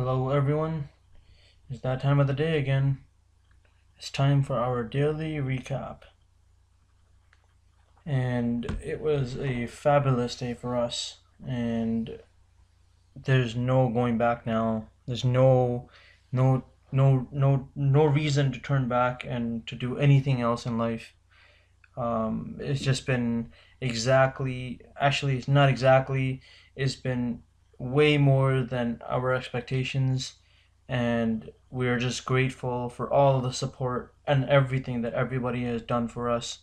Hello everyone, it's that time of the day again. It's time for our daily recap. And it was a fabulous day for us, and there's no going back now. There's no reason to turn back and to do anything else in life. It's just been actually it's not exactly, it's been way more than our expectations, and we're just grateful for all of the support and everything that everybody has done for us.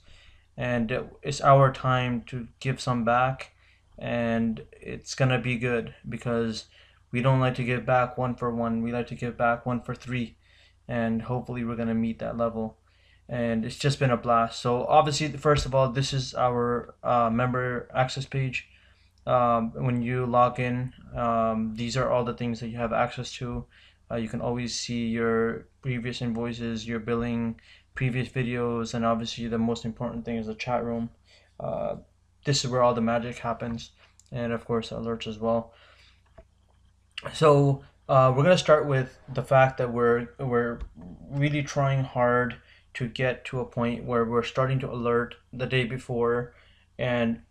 And it's our time to give some back, and it's gonna be good because we don't like to give back one for one. We like to give back one for three, and hopefully we're gonna meet that level. And it's just been a blast. So obviously, first of all, this is our member access page. When you log in, these are all the things that you have access to. You can always see your previous invoices, your billing, previous videos, and obviously the most important thing is the chat room. Uh, this is where all the magic happens, and of course alerts as well. So we're gonna start with the fact that we're really trying hard to get to a point where we're starting to alert the day before and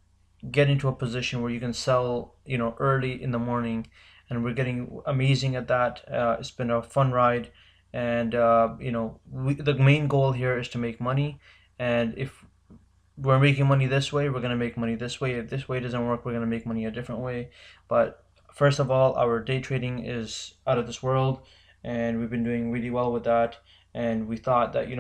get into a position where you can sell, early in the morning, and we're getting amazing at that. It's been a fun ride, and the main goal here is to make money, and if we're making money this way, we're going to make money this way. If this way doesn't work, we're going to make money a different way. But first of all, our day trading is out of this world, and we've been doing really well with that. And we thought that,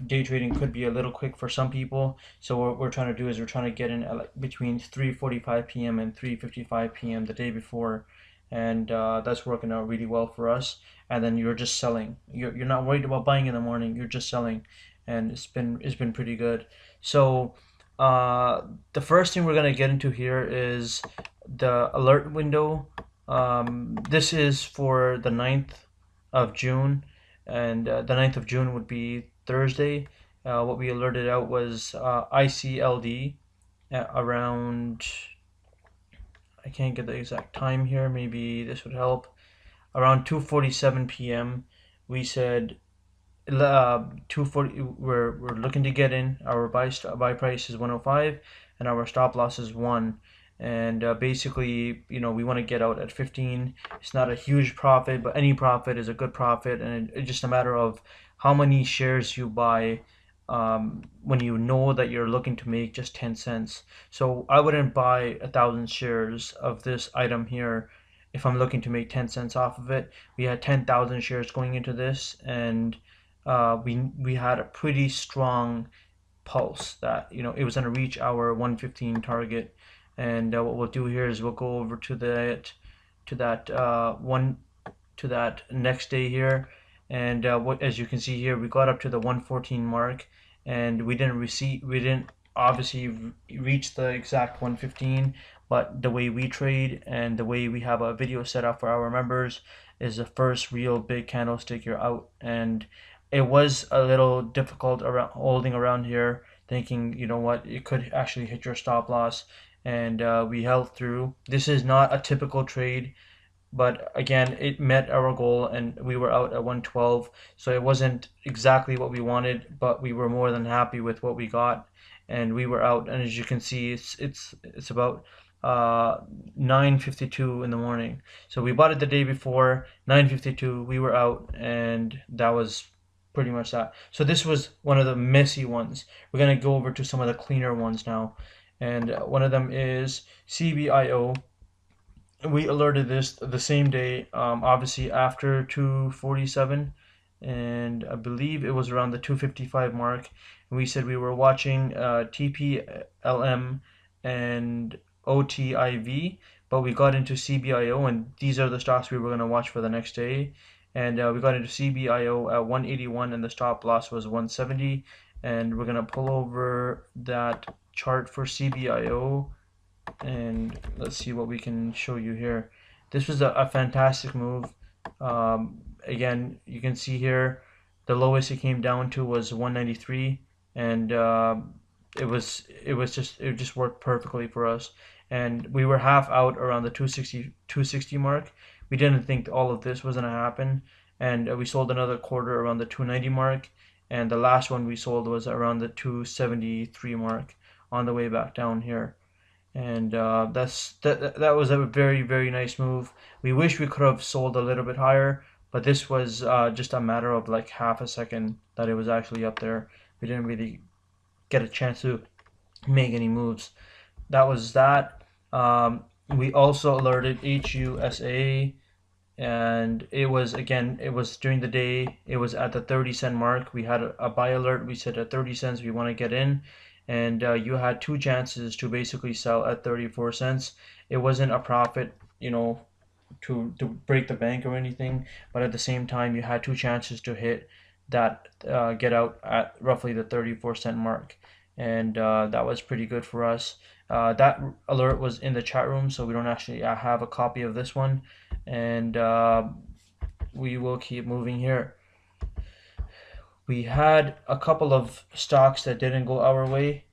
day trading could be a little quick for some people. So what we're trying to do is we're trying to get in at between 3:45 p.m. and 3:55 p.m. the day before. And that's working out really well for us. And then you're just selling. You're not worried about buying in the morning. You're just selling, and it's been pretty good. So the first thing we're going to get into here is the alert window. This is for the 9th of June, and the 9th of June would be Thursday. What we alerted out was ICLD around, I can't get the exact time here, maybe this would help, around 2:47 p.m. We said 240, we're looking to get in. Our buy price is 105, and our stop loss is 1. And basically, we want to get out at 15. It's not a huge profit, but any profit is a good profit, and it's just a matter of how many shares you buy when you know that you're looking to make just 10 cents. So I wouldn't buy 1,000 shares of this item here if I'm looking to make 10 cents off of it. We had 10,000 shares going into this, and we had a pretty strong pulse that it was going to reach our 115 target. And what we'll do here is we'll go over to that next day here, and what, as you can see here, we got up to the 114 mark, and we didn't obviously reach the exact 115, but the way we trade and the way we have a video set up for our members is the first real big candlestick you're out. And it was a little difficult around holding around here, thinking, what, it could actually hit your stop loss, and we held through. This is not a typical trade, but again, it met our goal, and we were out at 112. So it wasn't exactly what we wanted, but we were more than happy with what we got, and we were out. And as you can see, it's about 9:52 in the morning. So we bought it the day before, 9:52. We were out, and that was pretty much that. So this was one of the messy ones. We're gonna go over to some of the cleaner ones now, and one of them is CBIO. We alerted this the same day, obviously after 2:47, and I believe it was around the 2:55 mark. And we said we were watching TPLM and OTIV, but we got into CBIO, and these are the stocks we were going to watch for the next day. And we got into CBIO at 181, and the stop loss was 170. And we're going to pull over that chart for CBIO, and let's see what we can show you here. This was a fantastic move. Again, you can see here the lowest it came down to was 193, and it just worked perfectly for us. And we were half out around the 260 mark, we didn't think all of this was gonna happen, and we sold another quarter around the 290 mark, and the last one we sold was around the 273 mark on the way back down here. And that was a very, very nice move. We wish we could have sold a little bit higher, but this was just a matter of like half a second that it was actually up there. We didn't really get a chance to make any moves. That was that. We also alerted HUSA, and it was, again, it was during the day. It was at the 30 cent mark. We had a buy alert. We said at 30 cents we want to get in, and you had two chances to basically sell at 34 cents. It wasn't a profit, to break the bank or anything, but at the same time you had two chances to hit that get out at roughly the 34 cent mark, and that was pretty good for us. That alert was in the chat room, so we don't actually have a copy of this one, and we will keep moving here. We had a couple of stocks that didn't go our way.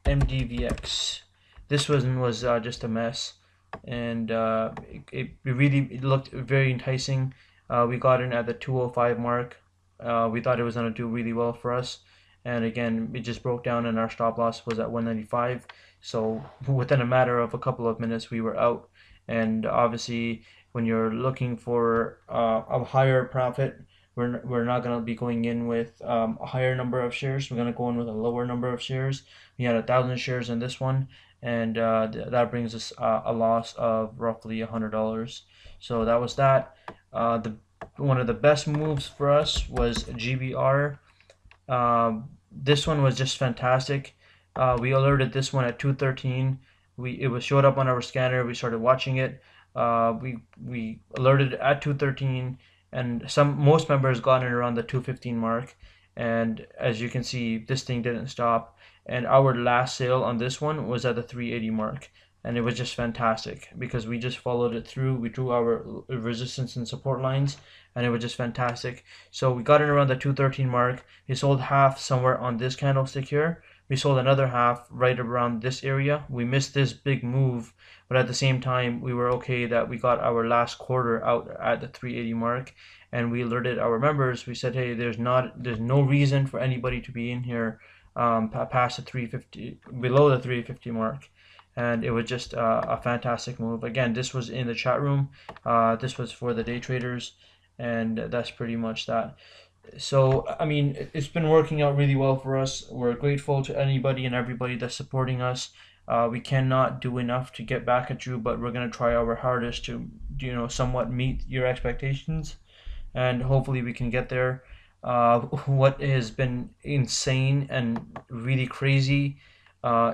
MDVX. This one was just a mess, and it really looked very enticing. We got in at the 205 mark. We thought it was going to do really well for us, and again, it just broke down, and our stop loss was at 195. So within a matter of a couple of minutes, we were out. And obviously, when you're looking for a higher profit, we're not going to be going in with a higher number of shares. We're going to go in with a lower number of shares. We had 1,000 shares in this one, and that brings us a loss of roughly $100. So that was that. The One of the best moves for us was GBR. This one was just fantastic. We alerted this one at 213. It was showed up on our scanner. We started watching it. We alerted at 213, and most members got in around the 215 mark. And as you can see, this thing didn't stop. And our last sale on this one was at the 380 mark. And it was just fantastic because we just followed it through. We drew our resistance and support lines, and it was just fantastic. So we got in around the 213 mark. We sold half somewhere on this candlestick here. We sold another half right around this area. We missed this big move, but at the same time, we were okay that we got our last quarter out at the 380 mark, and we alerted our members. We said, hey, there's no reason for anybody to be in here past the 350, below the 350 mark. And it was just a fantastic move. Again, this was in the chat room. This was for the day traders, and that's pretty much that. So, I mean, it's been working out really well for us. We're grateful to anybody and everybody that's supporting us. We cannot do enough to get back at you, but we're going to try our hardest to, somewhat meet your expectations, and hopefully we can get there. What has been insane and really crazy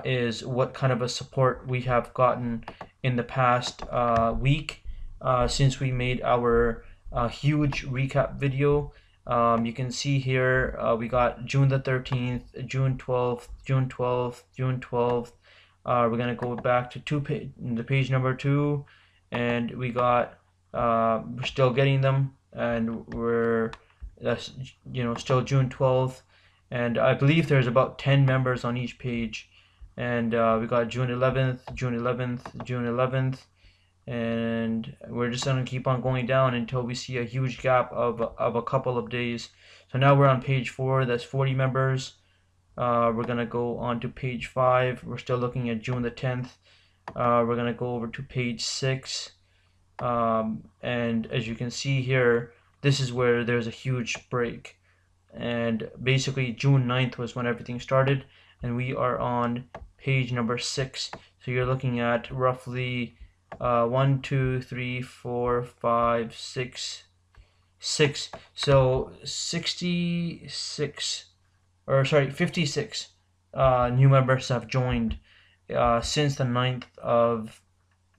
is what kind of a support we have gotten in the past week since we made our huge recap video. You can see here we got June the 13th, June 12th, June 12th, June 12th. We're going to go back to the page number 2, and we got we're still getting them, and that's still June 12th, and I believe there's about 10 members on each page. And we got June 11th, June 11th, June 11th, and we're just going to keep on going down until we see a huge gap of a couple of days. So now we're on page 4, that's 40 members. We're going to go on to page 5. We're still looking at June the 10th. We're going to go over to page 6. And as you can see here, this is where there's a huge break. And basically June 9th was when everything started, and we are on page number 6. So you're looking at roughly 1, 2, 3, 4, 5, 6. So 56, or sorry, 56 new members have joined since the 9th of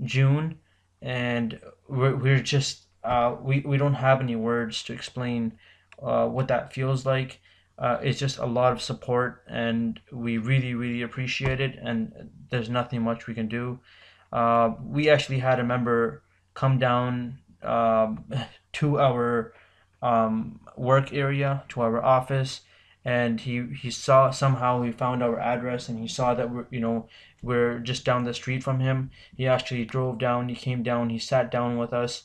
June, and we're just we don't have any words to explain what that feels like. It's just a lot of support, and we really, really appreciate it, and there's nothing much we can do. We actually had a member come down to our work area, to our office, and he saw, somehow he found our address, and he saw that we're just down the street from him. He actually drove down. He came down. He sat down with us,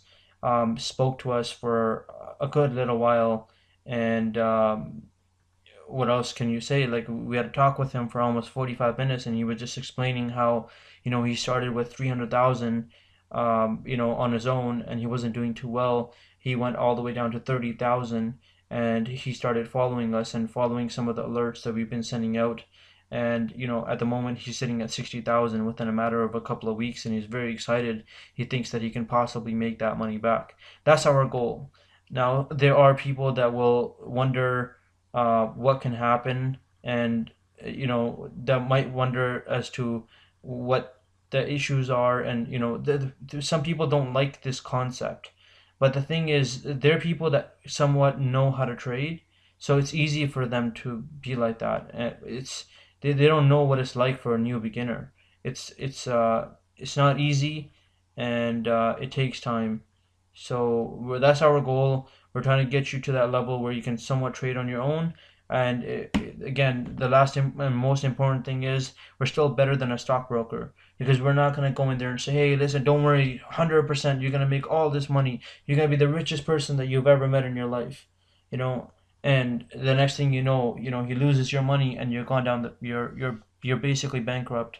spoke to us for a good little while, and what else can you say? Like, we had to talk with him for almost 45 minutes, and he was just explaining how, he started with 300,000, on his own, and he wasn't doing too well. He went all the way down to 30,000, and he started following us and following some of the alerts that we've been sending out. And, at the moment, he's sitting at 60,000 within a matter of a couple of weeks, and he's very excited. He thinks that he can possibly make that money back. That's our goal. Now, there are people that will wonder what can happen, and that might wonder as to what the issues are, and some people don't like this concept, but the thing is, there are people that somewhat know how to trade, so it's easy for them to be like that. They don't know what it's like for a new beginner. It's not easy, and it takes time. So that's our goal. We're trying to get you to that level where you can somewhat trade on your own. And again, the last and most important thing is, we're still better than a stockbroker, because we're not going to go in there and say, hey, listen, don't worry, 100%, you're going to make all this money. You're going to be the richest person that you've ever met in your life. You know, and the next thing he loses your money, and you're gone down you're basically bankrupt.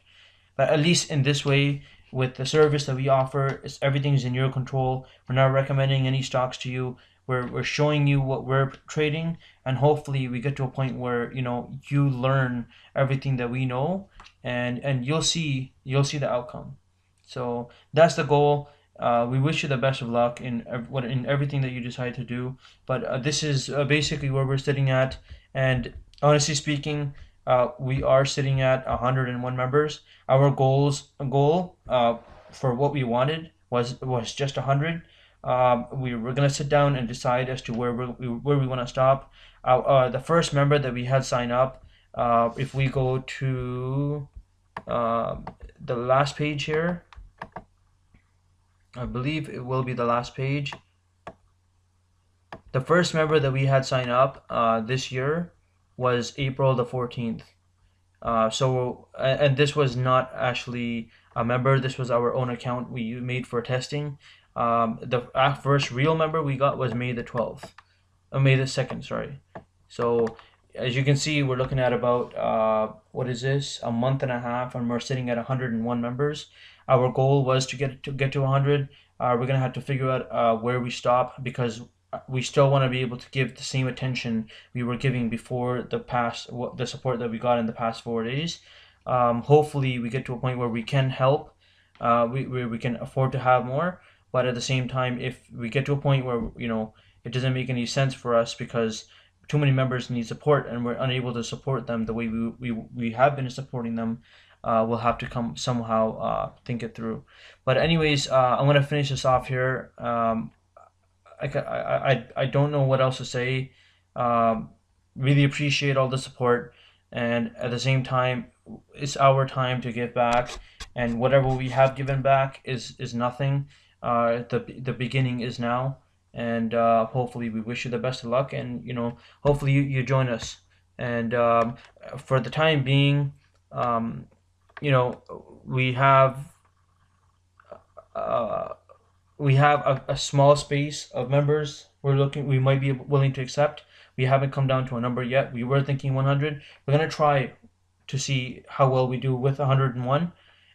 But at least in this way, with the service that we offer, everything's in your control. We're not recommending any stocks to you. We're showing you what we're trading, and hopefully we get to a point where you learn everything that we know, and you'll see the outcome. So that's the goal. We wish you the best of luck in everything that you decide to do. But this is basically where we're sitting at, and honestly speaking, we are sitting at 101 members. Our goal for what we wanted was just 100. We were gonna sit down and decide as to where we want to stop. The first member that we had sign up, if we go to the last page here, I believe it will be the last page. The first member that we had sign up this year was April the 14th. And this was not actually a member. This was our own account we made for testing. The first real member we got was May the 12th. May the 2nd, sorry. So as you can see, we're looking at about what is this, a month and a half, and we're sitting at 101 members. Our goal was to get to 100. We're gonna have to figure out where we stop, because we still want to be able to give the same attention we were giving before the support that we got in the past 4 days. Hopefully we get to a point where we can help, we can afford to have more, but at the same time, if we get to a point where it doesn't make any sense for us because too many members need support and we're unable to support them the way we have been supporting them, we'll have to come somehow think it through. But anyways, I'm gonna finish this off here. I don't know what else to say. Really appreciate all the support, and at the same time, it's our time to give back, and whatever we have given back is nothing. The beginning is now, and hopefully we wish you the best of luck, and hopefully you join us. And for the time being, you know we have uh, a small space of members we might be willing to accept. We haven't come down to a number yet. We were thinking 100. We're going to try to see how well we do with 101,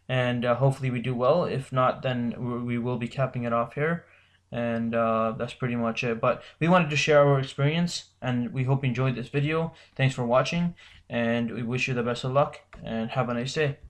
and hopefully we do well. If not, then we will be capping it off here, and that's pretty much it. But we wanted to share our experience, and we hope you enjoyed this video. Thanks for watching, and we wish you the best of luck, and have a nice day.